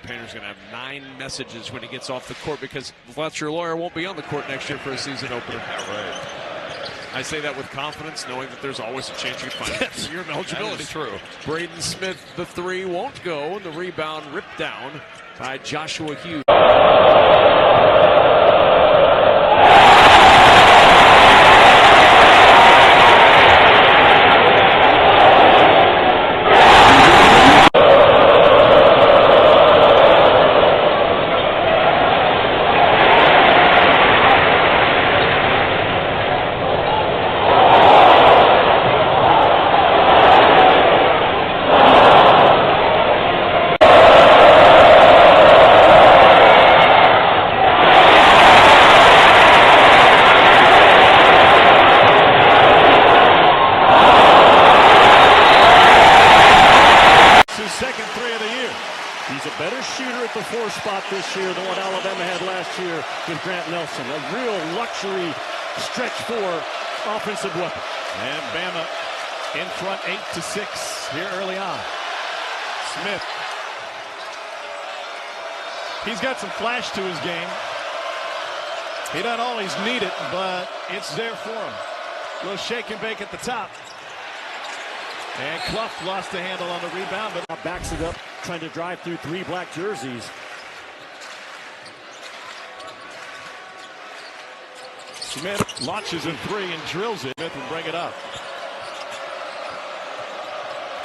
Painter's going to have 9 messages when he gets off the court because Fletcher Lawyer won't be on the court next year for a season opener. Right. I say that with confidence, knowing that there's always a chance you can find your eligibility. That is true. Braden Smith, the 3 won't go, and the rebound ripped down by Joshua Hughes. Second 3 of the year. He's a better shooter at the 4 spot this year than what Alabama had last year with Grant Nelson. A real luxury stretch 4 offensive weapon. And Bama in front 8-6 here early on. Smith. He's got some flash to his game. He doesn't always need it, but it's there for him. A little shake and bake at the top. And Clough lost the handle on the rebound, but Backs it up, trying to drive through 3 black jerseys. Smith launches a 3 and drills it. Smith will bring it up.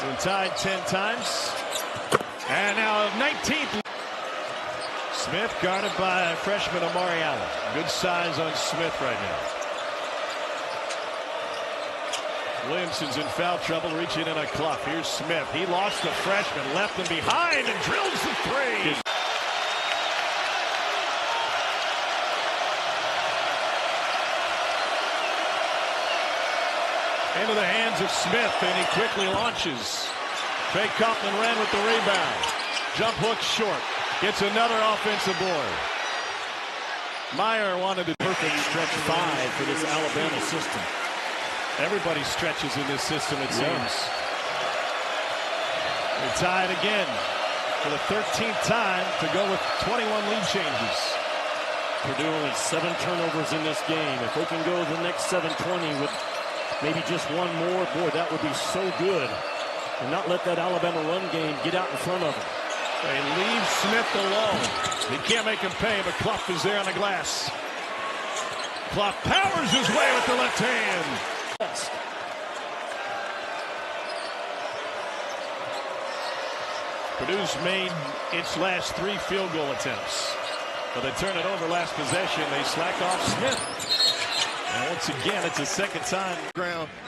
Been tied 10 times. And now 19th. Smith guarded by freshman Amari Allen. Good size on Smith right now. Williamson's in foul trouble, reaching in a Clough. Here's Smith. He lost the freshman, left him behind, and drills the 3. Into the hands of Smith, and he quickly launches. Trey Coughlin ran with the rebound. Jump hook short. Gets another offensive board. Meyer wanted a Perfect stretch 5 for this Alabama system. Everybody stretches in this system, it seems. They're tied again for the 13th time to go with 21 lead changes. Purdue only 7 turnovers in this game. If they can go the next 7-20 with maybe just 1 more, boy, that would be so good. And not let that Alabama run game get out in front of them. They leave Smith alone. He can't make him pay, but Clough is there on the glass. Clough powers his way with the left hand. Purdue's made its last 3 field goal attempts. But they turn it over last possession. They slack off Smith. And once again, it's the second time.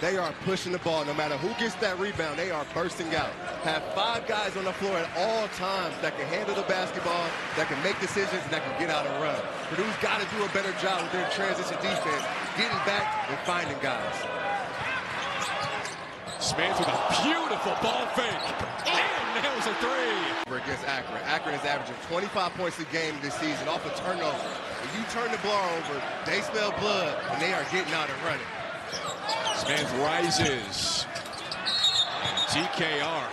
They are pushing the ball. No matter who gets that rebound, they are bursting out. Have 5 guys on the floor at all times that can handle the basketball, that can make decisions, and that can get out and run. Purdue's got to do a better job with their transition defense, getting back and finding guys. Smith with a beautiful ball fake. And nails a 3. Against Akron. Akron is averaging 25 points a game this season off a turnover. When you turn the ball over, they smell blood, and they are getting out and running. Smith rises. TKR.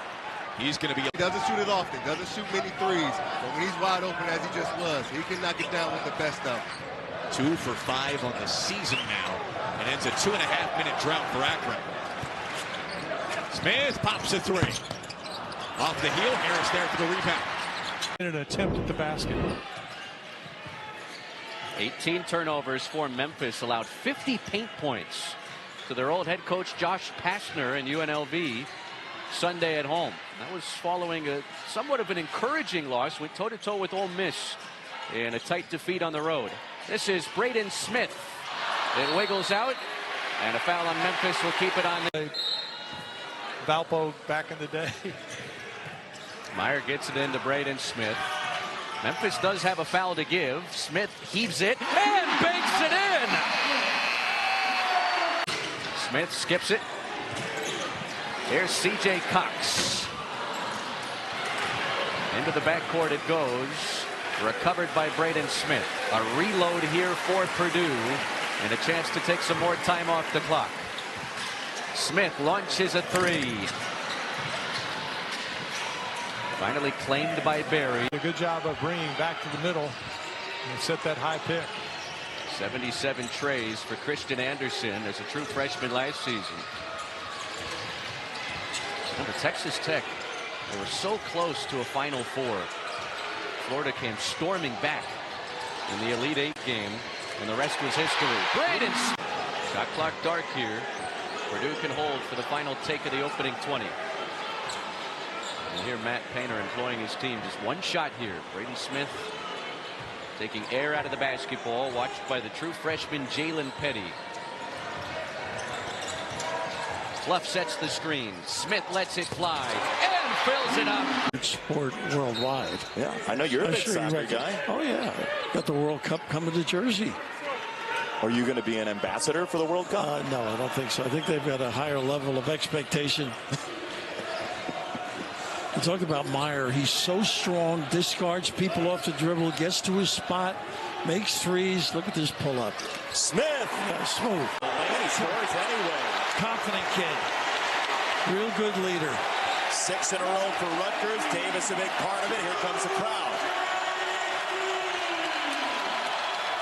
He's going to be. He doesn't shoot it often, doesn't shoot many threes, but when he's wide open as he just was, he can knock it down with the best of them. 2 for 5 on the season now, and ends a 2.5-minute drought for Akron. Smith pops a 3. Off the heel, Harris there for the rebound. In an attempt at the basket. 18 turnovers for Memphis, allowed 50 paint points to their old head coach Josh Pastner and UNLV Sunday at home. That was following a somewhat of an encouraging loss, went toe-to-toe with Ole Miss in a tight defeat on the road. This is Braden Smith. It wiggles out, and a foul on Memphis will keep it on. Valpo back in the day. Meyer gets it into Braden Smith. Memphis does have a foul to give. Smith heaves it and banks it in. Smith skips it. Here's C.J. Cox. Into the backcourt it goes. Recovered by Braden Smith. A reload here for Purdue. And a chance to take some more time off the clock. Smith launches a 3. Finally claimed by Barry. A good job of bringing back to the middle and set that high pick. 77 trays for Christian Anderson as a true freshman last season. Remember, Texas Tech, they were so close to a Final Four. Florida came storming back in the Elite Eight game, and the rest was history. Braden! Shot clock dark here. Purdue can hold for the final take of the opening 20. And here Matt Painter employing his team. Just one shot here. Braden Smith taking air out of the basketball, watched by the true freshman Jalen Petty. Fluff sets the screen. Smith lets it fly and fills it up. Sport worldwide. Yeah, I know you're a big soccer guy. Oh yeah, got the World Cup coming to Jersey. Are you going to be an ambassador for the World Cup? No, I don't think so. I think they've got a higher level of expectation. You talk about Meyer. He's so strong, discards people off the dribble, gets to his spot, makes threes. Look at this pull up. Smith. Yeah, smooth. And he scores anyway. Confident kid. Real good leader. 6 in a row for Rutgers. Davis a big part of it. Here comes the crowd.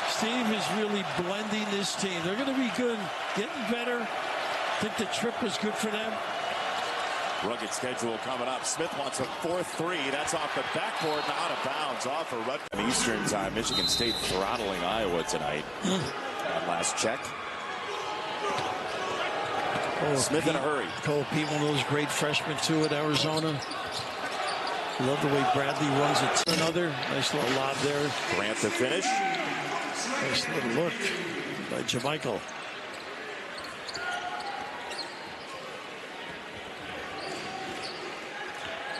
Steve is really blending this team. They're going to be good, getting better. I think the trip was good for them. Rugged schedule coming up. Smith wants a 4th three. That's off the backboard and out of bounds. Off for Rutgers. Eastern time. Michigan State throttling Iowa tonight. That last check. Smith in a hurry. Cole Pete, one of those great freshmen too at Arizona. Love the way Bradley runs it to another. Nice little lob there. Grant the finish. Nice little look by Jamichael.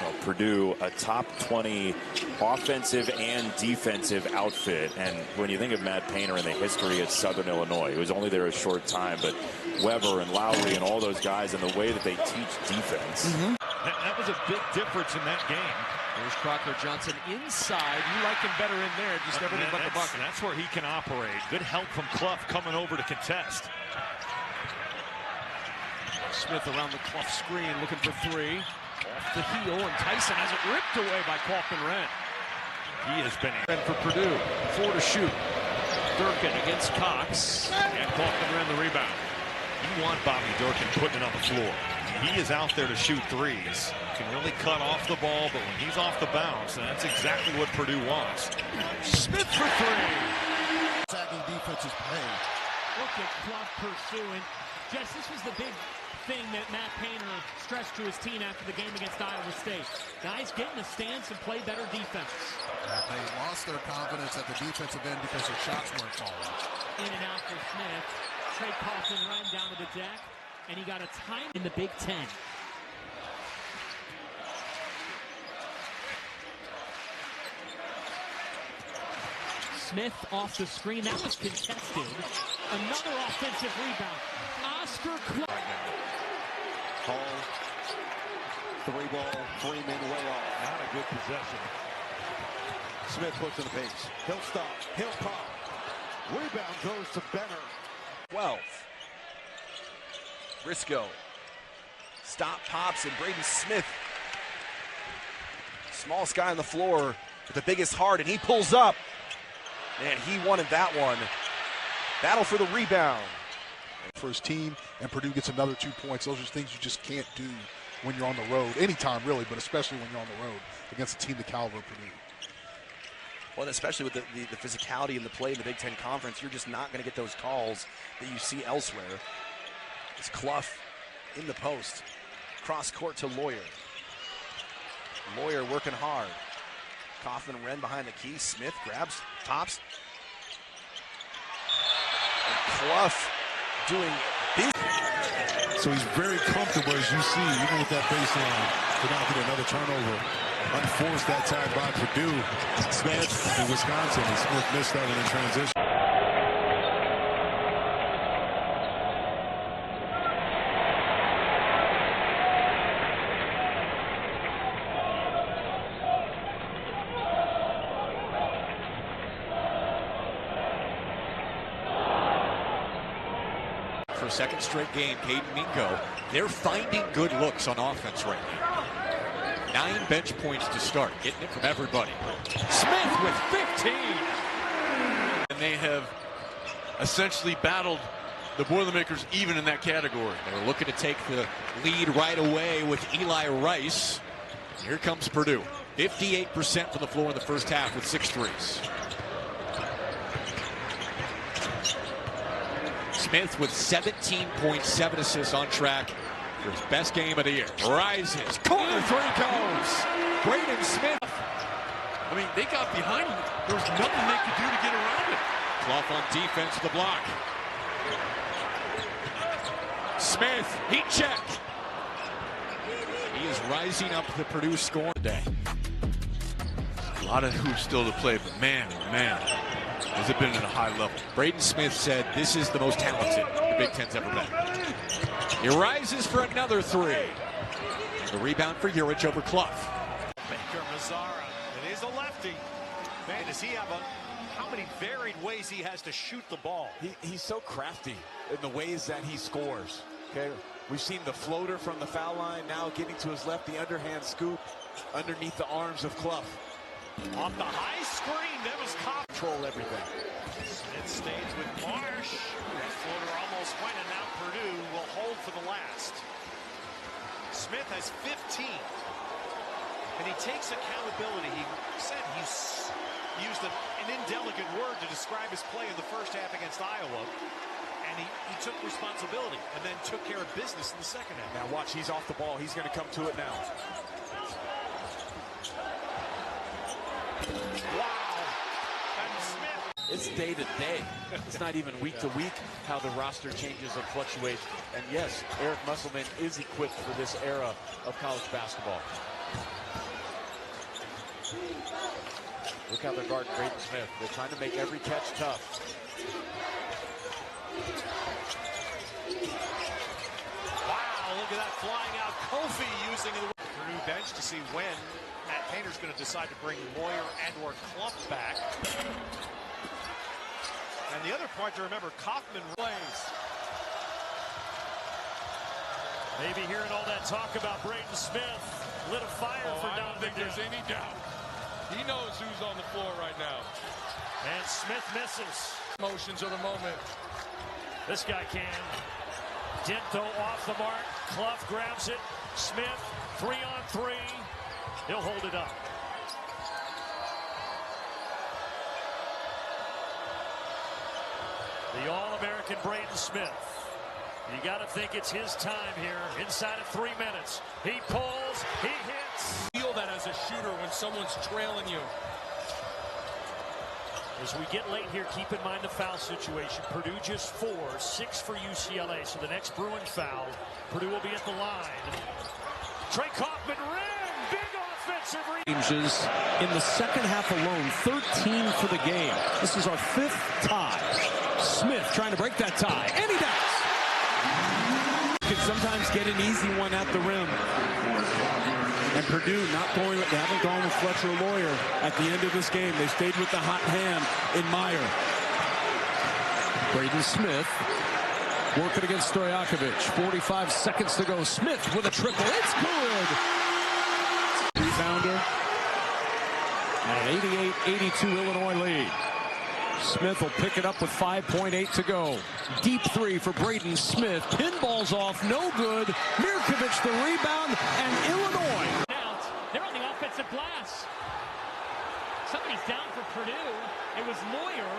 Well, Purdue, a top 20 offensive and defensive outfit. And when you think of Matt Painter and the history at Southern Illinois, he was only there a short time, but Weber and Lowry and all those guys and the way that they teach defense. That was a big difference in that game. There's Crocker Johnson inside. You like him better in there, just everything but the bucket. That's where he can operate. Good help from Clough coming over to contest. Smith around the Clough screen looking for three. Off the heel, and Tyson has it ripped away by Kaufman-Renn. He has been for Purdue. 4 to shoot. Durkin against Cox. and Kaufman-Renn the rebound. You want Bobby Durkin putting it on the floor. He is out there to shoot threes. Can really cut off the ball, but when he's off the bounce, that's exactly what Purdue wants. Smith for three. Attacking defense is paid. Look at Clough pursuing. Jess, this was the big thing that Matt Painter stressed to his team after the game against Iowa State. Guys, get in the stance and play better defense. They lost their confidence at the defensive end because their shots weren't falling. In and out for Smith. Trey Kaufman-Renn down to the deck, and he got a time in the Big Ten. Smith off the screen. That was contested. Another offensive rebound. Oscar Clough. Hall, 3-ball, Freeman way off. Not a good possession. Smith puts in the pace. He'll stop. He'll pop. Rebound goes to Benner. 12. Briscoe. Stop, pops, and Braden Smith. Smallest guy on the floor with the biggest heart, and he pulls up. Man, he wanted that one. Battle for the rebound. For his team, and Purdue gets another 2 points. Those are things you just can't do when you're on the road. Anytime, really, but especially when you're on the road against a team the caliber of Purdue. Well, and especially with the physicality and the play in the Big Ten Conference, you're just not going to get those calls that you see elsewhere. It's Clough in the post. Cross court to Lawyer. Lawyer working hard. Kaufman-Renn behind the key. Smith grabs, tops. And Clough doing business. So he's very comfortable, as you see, even with that baseline, to not get another turnover. Unforced that time by Purdue. Smith in Wisconsin, and Smith missed that one in transition. For a second straight game, Caden Mingo, they're finding good looks on offense right now. 9 bench points to start, getting it from everybody. Smith with 15. And they have essentially battled the Boilermakers even in that category. They were looking to take the lead right away with Eli Rice. Here comes Purdue. 58% from the floor in the first half with 6 threes. Smith with 17.7 assists, on track for his best game of the year. Rises, corner three goes. Braden Smith. I mean, they got behind him. There was nothing they could do to get around it. Clough on defense with the block. Smith, heat check. He is rising up the Purdue score today. A lot of hoops still to play, but man, oh man, has it been at a high level. Braden Smith said this is the most talented the Big Ten's ever been. He rises for another three. The rebound for Urich over Clough. Baker Mazzara, and he's a lefty. Man, does he have how many varied ways he has to shoot the ball. He's so crafty in the ways that he scores. Okay, we've seen the floater from the foul line, now getting to his left, the underhand scoop underneath the arms of Clough. Off the high screen, that was control everything. Smith stays with Marsh. That floater almost went, and now Purdue will hold for the last. Smith has 15, and he takes accountability. He said he's used an indelicate word to describe his play in the first half against Iowa, and he took responsibility and then took care of business in the second half. Now watch, he's off the ball. He's going to come to it now. Wow. And Smith. It's day to day. It's not even week to week how the roster changes and fluctuates. And yes, Eric Musselman is equipped for this era of college basketball. Look how they're guarding Braden Smith. They're trying to make every catch tough. Wow, look at that flying out. Kofi using the Purdue bench to see when Matt Painter's going to decide to bring Moyer and or Clough back. And the other part to remember, Kaufman plays. Maybe hearing all that talk about Braden Smith lit a fire for Don. I don't think there's any doubt. He knows who's on the floor right now. And Smith misses. Motions of the moment. This guy can. Dinto off the mark. Clough grabs it. Smith, 3-on-3. He'll hold it up. The All-American Braden Smith. You got to think it's his time here. Inside of 3 minutes. He pulls. He hits. Feel that as a shooter when someone's trailing you. As we get late here, keep in mind the foul situation. Purdue just 4, 6 for UCLA. So the next Bruin foul, Purdue will be at the line. Trey Kaufman rim, big offensive Ranges in the second half alone, 13 for the game. This is our 5th tie. Smith trying to break that tie, and he does. Can sometimes get an easy one at the rim. And Purdue they haven't gone with Fletcher Lawyer at the end of this game. They stayed with the hot hand in Meyer. Braden Smith working against Stojakovic. 45 seconds to go. Smith with a triple. It's good. Rebounder. And an 88-82 Illinois lead. Smith will pick it up with 5.8 to go. Deep three for Braden Smith. Pinball's off, no good. Mirkovic the rebound, and Illinois. They're on the offensive glass. Somebody's down for Purdue. It was Moyer,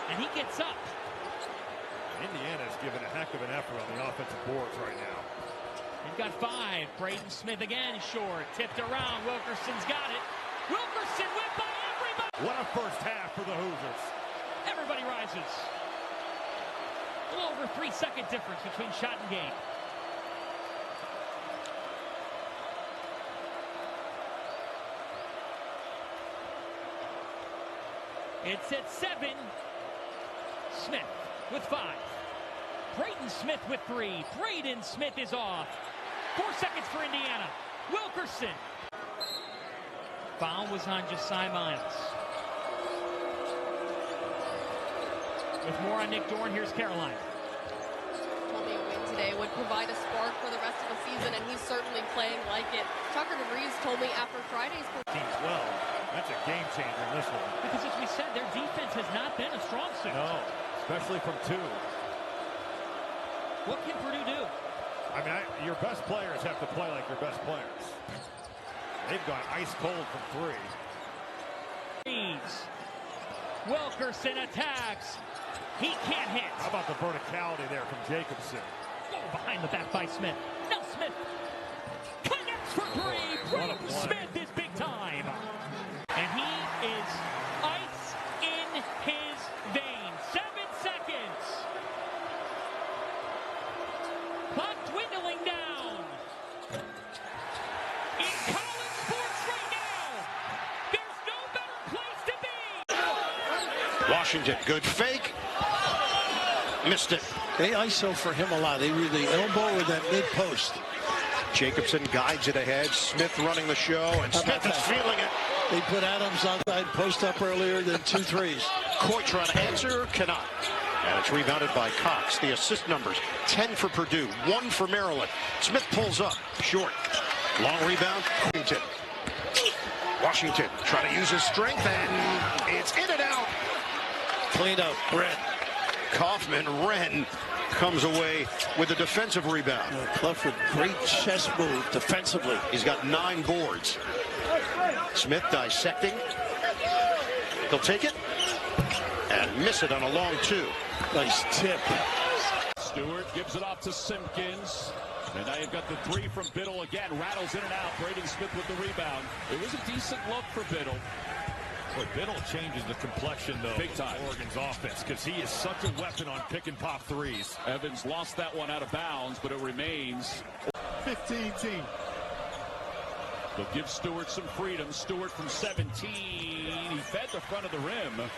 and he gets up. Indiana's giving a heck of an effort on the offensive boards right now. They've got 5. Braden Smith again short. Tipped around. Wilkerson's got it. Wilkerson went by everybody. What a first half for the Hoosiers. Everybody rises. A little over 3-second difference between shot and game. It's at 7. Smith with 5. Braden Smith with 3. Braden Smith is off. 4 seconds for Indiana. Wilkerson. Foul was on Josiah Miles. With more on Nick Dorn, here's Caroline. Told me a win today Sunday would provide a spark for the rest of the season, and he's certainly playing like it. Tucker DeVries told me after Friday's teams well. That's a game changer in this one. Because as we said, their defense has not been a strong suit. No, especially from two. What can Purdue do? I mean, your best players have to play like your best players. They've gone ice cold from three. Wilkerson attacks. He can't hit. How about the verticality there from Jacobson? Behind the back by Smith. Now Smith connects for three. Braden Smith is big time. And he is ice in his veins. 7 seconds. Clock dwindling down. In college sports right now, there's no better place to be. Washington, good fake. Missed it. They ISO for him a lot. They really elbow with that mid post. Jacobson guides it ahead. Smith running the show, and Smith is feeling it. They put Adams outside post up earlier than 2 threes. Court trying to answer, cannot. And it's rebounded by Cox. The assist numbers, 10 for Purdue, 1 for Maryland. Smith pulls up, short. Long rebound, Washington trying to use his strength, and it's in and out. Clean up, Wren. Kaufman, Wren comes away with a defensive rebound. Clough with great chest move defensively. He's got 9 boards. Smith dissecting. He'll take it and miss it on a long 2. Nice tip. Stewart gives it off to Simpkins. And now you've got the 3 from Biddle again. Rattles in and out. Braden Smith with the rebound. It was a decent look for Biddle. Boy, Biddle changes the complexion, though, big time. of Oregon's offense, because he is such a weapon on pick and pop threes. Evans lost that one out of bounds, but it remains 15-team. They'll give Stewart some freedom. Stewart from 17. He fed the front of the rim.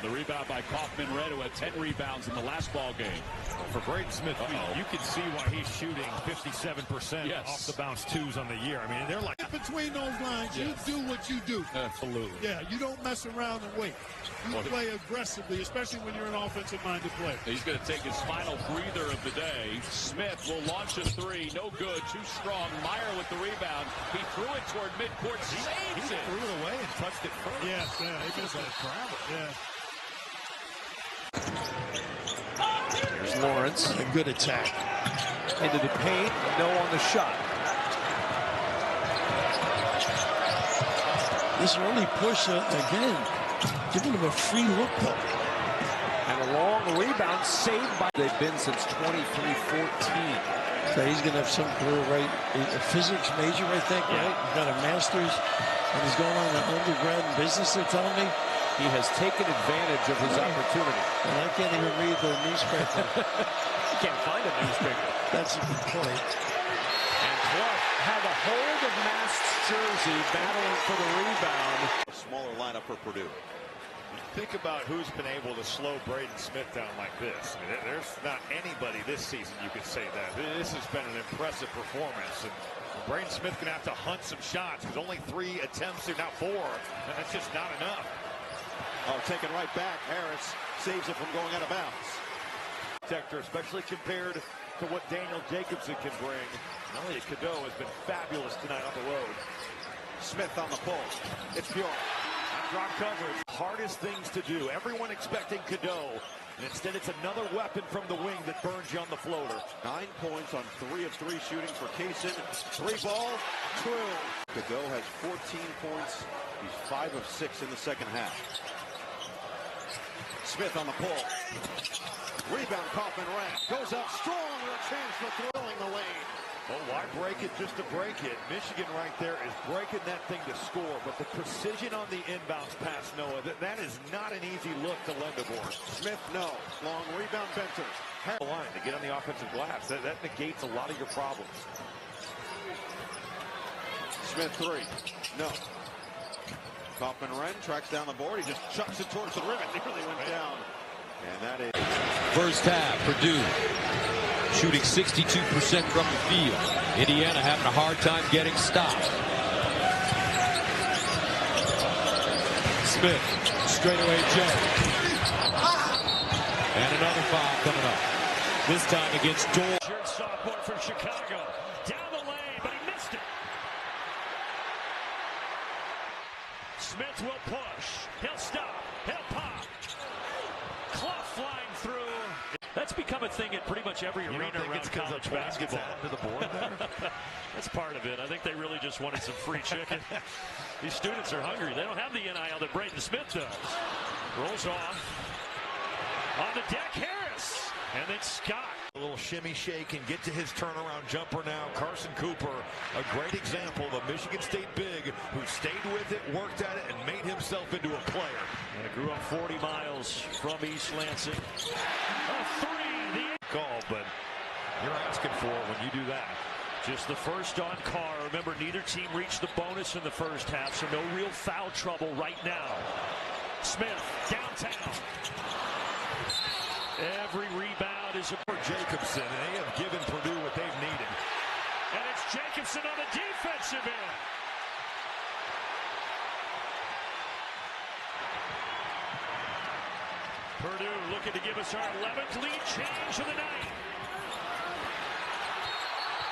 The rebound by Kaufman Red, who had 10 rebounds in the last ball game. For Braden Smith, you can see why he's shooting 57% off the bounce 2s on the year. I mean, they're like between those lines, you do what you do. Absolutely. Yeah, you don't mess around and wait. You play aggressively, especially when you're an offensive-minded player. He's going to take his final breather of the day. Smith will launch a 3. No good. Too strong. Meyer with the rebound. He threw it toward midcourt. He threw it away and touched it first. Yeah, he just let it travel. Yeah. There's Lawrence. A good attack. Into the paint. No on the shot. This early push, again, giving him a free look, though. And a long rebound saved by... They've been since 23-14. So he's going to have some career, right? A physics major, I think, right? He's got a master's, and he's going on an undergrad in business, they're telling me. He has taken advantage of his opportunity. And I can't even read the newspaper. You can't find a newspaper. That's a good point. And Clough had a hold of Mast's jersey, battling for the rebound. A smaller lineup for Purdue. Think about who's been able to slow Braden Smith down like this. I mean, there's not anybody this season you could say that. This has been an impressive performance. And Braden Smith going to have to hunt some shots because only 3 attempts here, now 4. And that's just not enough. Oh, taken right back. Harris saves it from going out of bounds. Sector, especially compared to what Daniel Jacobson can bring. Elliot Cadeau has been fabulous tonight on the road. Smith on the pull. It's Pure. Drop coverage. Hardest things to do. Everyone expecting Cadeau. And instead, it's another weapon from the wing that burns you on the floater. 9 points on 3 of 3 shooting for Kaysen. 3 ball, true. Cadeau has 14 points. He's 5 of 6 in the second half. Smith on the pull. Rebound, Kaufman Ran. Goes up strong with a chance for throwing the lane. Well, why break it just to break it? Michigan right there is breaking that thing to score. But the precision on the inbounds pass, Noah, that is not an easy look to lend a board. Smith, no. Long rebound, Benter. The line to get on the offensive glass. That negates a lot of your problems. Smith 3. No. Kaufman Ren tracks down the board. He just chucks it towards the rim. It nearly went down. And that is... First half, Purdue shooting 62% from the field. Indiana having a hard time getting stopped. Smith, straightaway jump. And another foul coming up. This time against Dole. sophomore from Chicago. Down the lane, but he missed it. Smith will push. He'll stop. He'll pop. Clough flying through. That's become a thing at pretty much every arena around college basketball. To the board there? That's part of it. I think they really just wanted some free chicken. These students are hungry. They don't have the NIL that Braden Smith does. Rolls off. On the deck, Harris. And then Scott. A little shimmy shake and get to his turnaround jumper now. Carson Cooper, a great example of a Michigan State big who stayed with it, worked at it, and made himself into a player. And it grew up 40 miles from East Lansing. A three. The call, but you're asking for it when you do that. Just the first on Carr. Remember, neither team reached the bonus in the first half, so no real foul trouble right now. Smith downtown. Every rebound is for Jacobson, and they have given Purdue what they've needed. And it's Jacobson on the defensive end. Purdue looking to give us our 11th lead change of the night.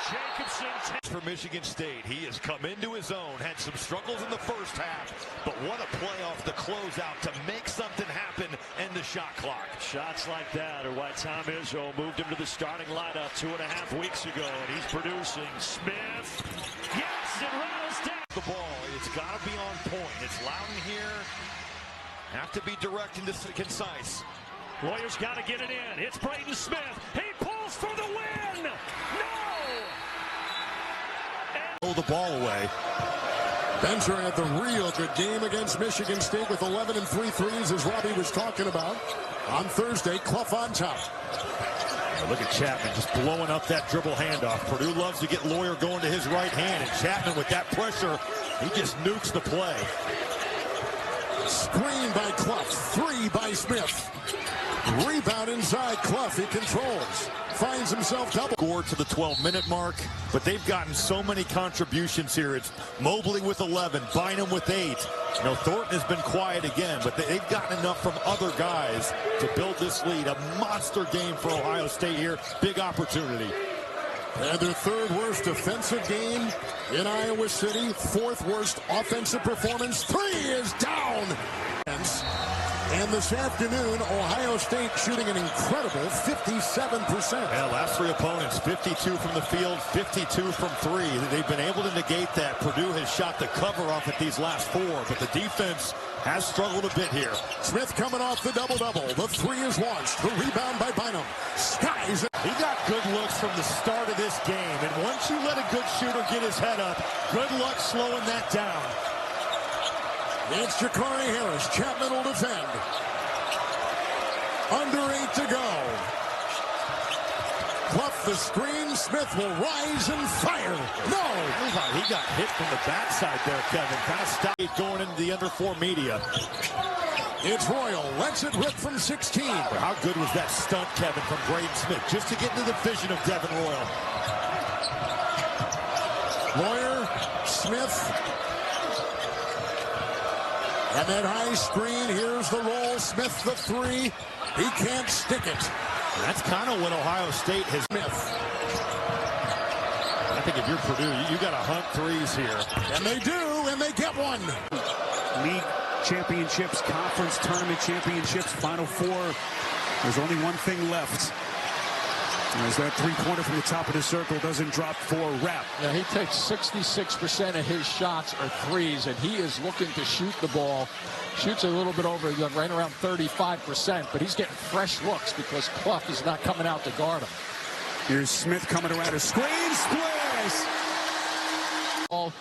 Jacobson for Michigan State. He has come into his own, had some struggles in the first half, but what a play off the closeout to make something happen and the shot clock. Shots like that are why Tom Izzo moved him to the starting lineup 2.5 weeks ago, and he's producing. Smith, yes, it rattles down. The ball, it's got to be on point. It's Loudon here. Have to be direct and concise. Lawyer's got to get it in. It's Braden Smith. He pulls for the win. No! The ball away. Benzer had the real good game against Michigan State with 11 and 3 threes, as Robbie was talking about. On Thursday, Clough on top. Look at Chapman just blowing up that dribble handoff. Purdue loves to get Lawyer going to his right hand, and Chapman with that pressure, he just nukes the play. Screen by Clough, three by Smith. Rebound inside Clough, he controls. Finds himself double. Score to the 12-minute mark, but they've gotten so many contributions here. It's Mobley with 11, Bynum with 8. You know, Thornton has been quiet again, but they've gotten enough from other guys to build this lead. A monster game for Ohio State here. Big opportunity. And their third worst defensive game in Iowa City. Fourth worst offensive performance. Three is down. And this afternoon, Ohio State shooting an incredible 57%. Yeah, last three opponents, 52 from the field, 52 from three. They've been able to negate that. Purdue has shot the cover off at these last four, but the defense has struggled a bit here. Smith coming off the double-double. The three is launched. The rebound by Bynum. Skies. He got good looks from the start of this game, and once you let a good shooter get his head up, good luck slowing that down. It's Ja'Cory Harris. Chapman will defend. Under 8 to go. Clough the screen. Smith will rise and fire. No! He got hit from the backside there, Kevin. Kind of stopped going into the under 4 media. It's Royal. Lets it rip from 16. How good was that stunt, Kevin, from Braden Smith, just to get into the vision of Devin Royal. Lawyer, Smith. And that high screen, here's the roll. Smith the three. He can't stick it. That's kind of what Ohio State has. Smith. I think if you're Purdue, you got to hunt threes here. And they do, and they get one. League championships, conference tournament championships, Final Four. There's only one thing left. As that three-pointer from the top of the circle doesn't drop for a wrap. Yeah, he takes 66% of his shots are threes, and he is looking to shoot the ball. Shoots a little bit over, right around 35%, but he's getting fresh looks because Clough is not coming out to guard him. Here's Smith coming around a screen, splash! A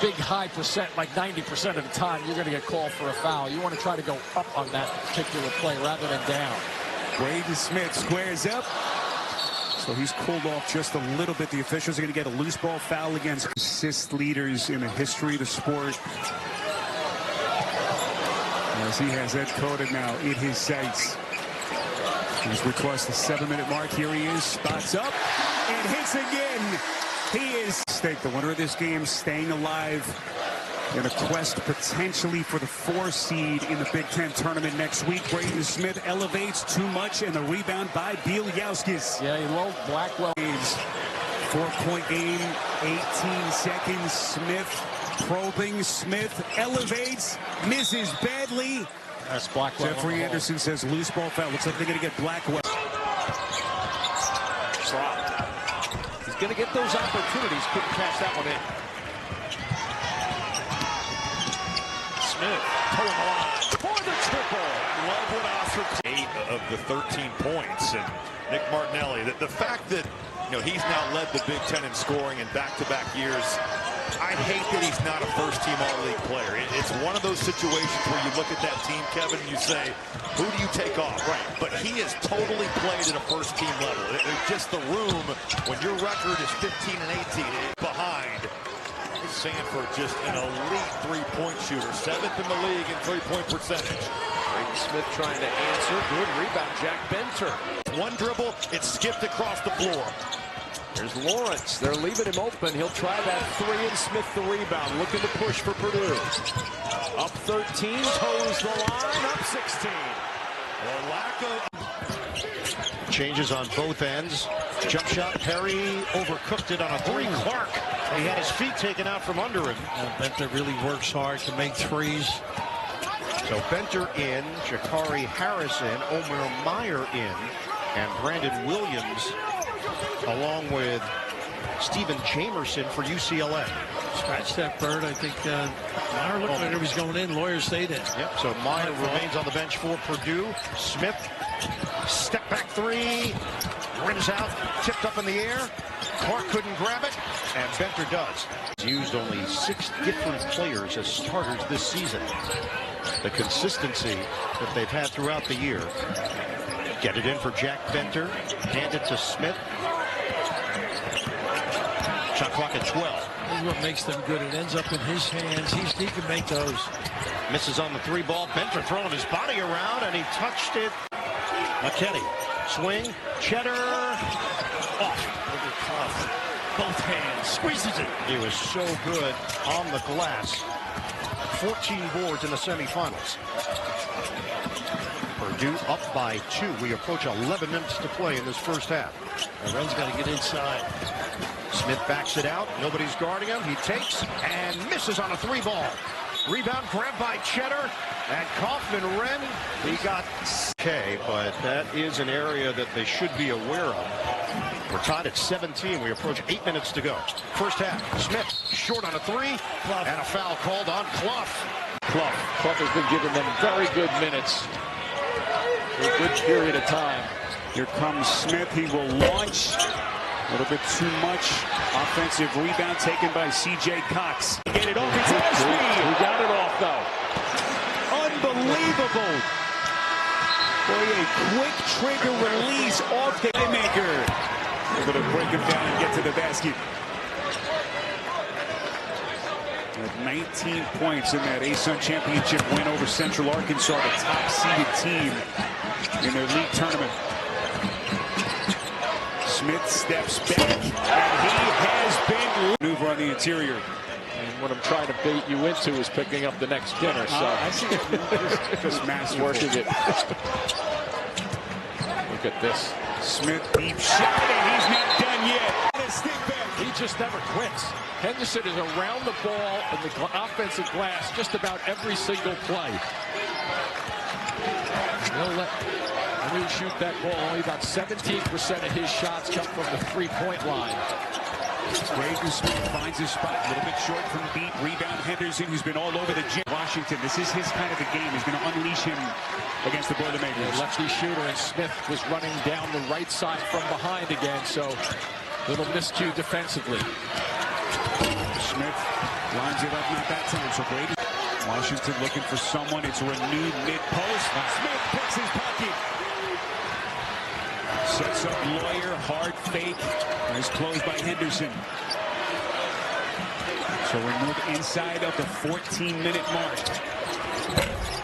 big high percent, like 90% of the time, you're going to get called for a foul. You want to try to go up on that particular play rather than down. Braden Smith squares up. So he's cooled off just a little bit. The officials are going to get a loose ball foul against assist leaders in the history of the sport. As he has that coded now in his sights. As we cross the 7-minute mark, here he is, spots up, and hits again. He is the winner of this game, staying alive in a quest potentially for the 4 seed in the Big Ten tournament next week. Braden Smith elevates too much, and the rebound by Bieljauskas. Yeah, he loved Blackwell. 4-point game, 18 seconds. Smith probing. Smith elevates, misses badly. That's Blackwell. Jeffrey Anderson says loose ball foul. Looks like they're going to get Blackwell. He's going to get those opportunities. Couldn't cash that one in. Smith pulling the line for the triple. Love what Oscar 8 of the 13 points. And Nick Martinelli, the fact that he's now led the Big Ten in scoring in back-to-back years. I hate that he's not a first-team All-League player. It's one of those situations where you look at that team, Kevin, and you say, who do you take off? Right. But he has totally played at a first-team level. It's just the room when your record is 15 and 18 behind. Sanford just an elite three-point shooter, 7th in the league in three-point percentage. Braden Smith trying to answer. Good rebound, Jack Benter. One dribble, it's skipped across the floor. There's Lawrence. They're leaving him open. He'll try that 3, and Smith the rebound. Looking to push for Purdue. Up 13, toes the line, up 16. A lack of changes on both ends. Jump shot, Perry overcooked it on a 3. Clark, he had his feet taken out from under him. Benter really works hard to make threes. So Benter in, Jakari Harrison, Omer Meyer in, and Brandon Williams along with Stephen Jamerson for UCLA. Scratch that, Bird. I think Meyer looked like he was going in. Lawyer stayed in. Yep, so Meyer remains on the bench for Purdue. Smith, step back 3, rims out, tipped up in the air. Clark couldn't grab it, and Benter does. He's used only 6 different players as starters this season. The consistency that they've had throughout the year. Get it in for Jack Benter, hand it to Smith. Shot clock at 12. This is what makes them good. It ends up in his hands. He can make those. Misses on the 3 ball. Benter throwing his body around, and he touched it. McKinney, swing, Cheddar, off. Both hands, squeezes it. He was so good on the glass. 14 boards in the semifinals. Purdue up by 2. We approach 11 minutes to play in this first half. Ren's got to get inside. Smith backs it out. Nobody's guarding him. He takes and misses on a 3 ball. Rebound grabbed by Cheddar. And Kaufman-Renn, he got okay, but that is an area that they should be aware of. We're tied at 17. We approach 8 minutes to go. First half. Smith short on a 3. And a foul called on Clough. Clough has been giving them very good minutes. For a good period of time. Here comes Smith. He will launch. A little bit too much. Offensive rebound taken by C.J. Cox. Get it off. It's Ashby. He got it off, though. Unbelievable. Boy, a quick trigger release off the playmaker. Able to break him down and get to the basket. With 19 points in that ASUN championship win over Central Arkansas, the top-seeded team in their league tournament. Smith steps back, and he has been maneuver on the interior. And what I'm trying to bait you into is picking up the next dinner. So I see just masterful. Working it. Look at this. Smith deep shot, and he's not done yet. He just never quits. Henderson is around the ball in the offensive glass just about every single play. He'll let Purdue shoot that ball. Only about 17% of his shots come from the three-point line. Braden Smith finds his spot, a little bit short from beat. Rebound Henderson, who's been all over the gym. Washington, this is his kind of a game. He's going to unleash him against the Boilermakers. Lefty shooter, and Smith was running down the right side from behind again, so little miscue defensively. Smith lines it up, not that time. So Braden, Washington looking for someone. It's renewed mid-post. Smith picks his pocket. Sets up Lawyer, hard fake. Nice close by Henderson. So we move inside of the 14-minute mark.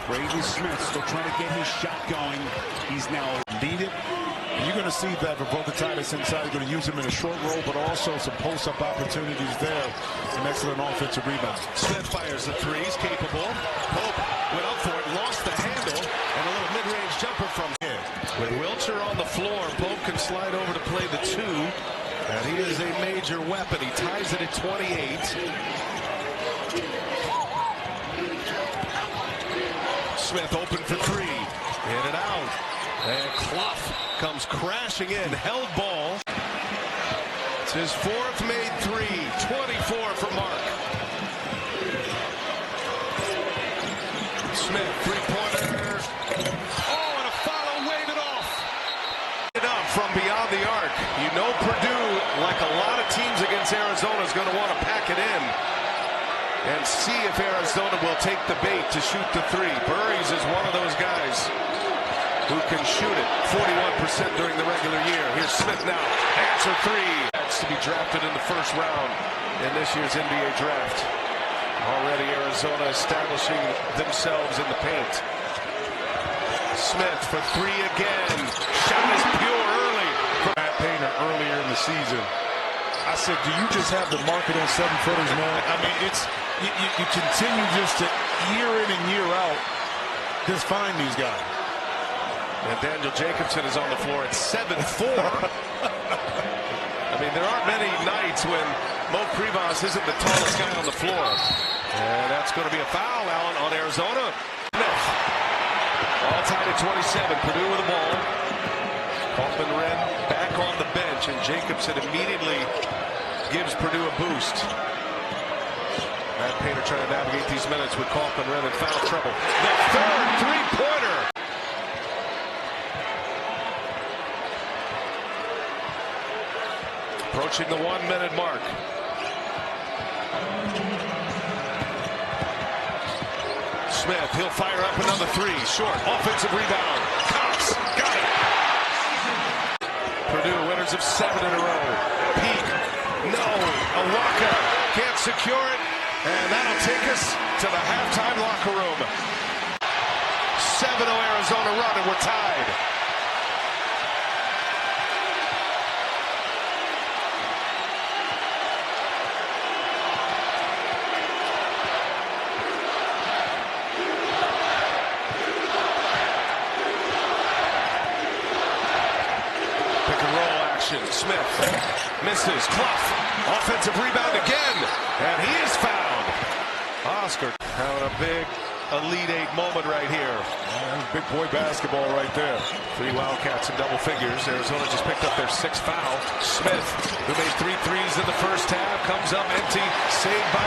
Braden Smith still trying to get his shot going. He's now lead it. And you're going to see that for both the Tigers inside. You're going to use him in a short roll, but also some post-up opportunities there. An excellent offensive rebound. Smith fires the threes, capable. Pope went up for it, lost the handle, and a little mid-range jumper from him. With Wilcher on the floor, Pope can slide over to play the 2. And he is a major weapon. He ties it at 28. Smith open for 3. In and out. And Clough comes crashing in. Held ball. It's his 4th made 3. 24 for Mark. Smith, three-pointer. Oh, and a foul waved it off. It up from beyond the arc. You know Purdue, like a lot of teams against Arizona, is going to want to pack it in and see if Arizona will take the bait to shoot the 3. Burries is one of those guys who can shoot it 41% during the regular year. Here's Smith now. Answer 3. That's to be drafted in the first round in this year's NBA draft. Already Arizona establishing themselves in the paint. Smith for 3 again. Shot is pure early. Matt Painter earlier in the season. I said, do you just have the market on 7-footers, man? I mean, it's you continue just to year in and year out just find these guys. And Daniel Jacobson is on the floor at 7'4". I mean, there aren't many nights when Mo Krivas isn't the tallest guy on the floor. And that's going to be a foul out on Arizona. Smith. All tied at 27. Purdue with the ball. Kaufman-Renn back on the bench, and Jacobson immediately gives Purdue a boost. Matt Painter trying to navigate these minutes with Kaufman-Renn in foul trouble. The 3rd three-pointer. Approaching the 1-minute mark. Smith, he'll fire up another 3. Short, offensive rebound. Cox, got it. Purdue winners of 7 in a row. Peak, no. Awaka can't secure it. And that'll take us to the halftime locker room. 7-0 Arizona run, and we're tied. Smith misses. Clough. Offensive rebound again. And he is fouled. Oscar having a big Elite 8 moment right here. Big boy basketball right there. 3 Wildcats in double figures. Arizona just picked up their 6th foul. Smith, who made 3 threes in the first half, comes up empty. Saved by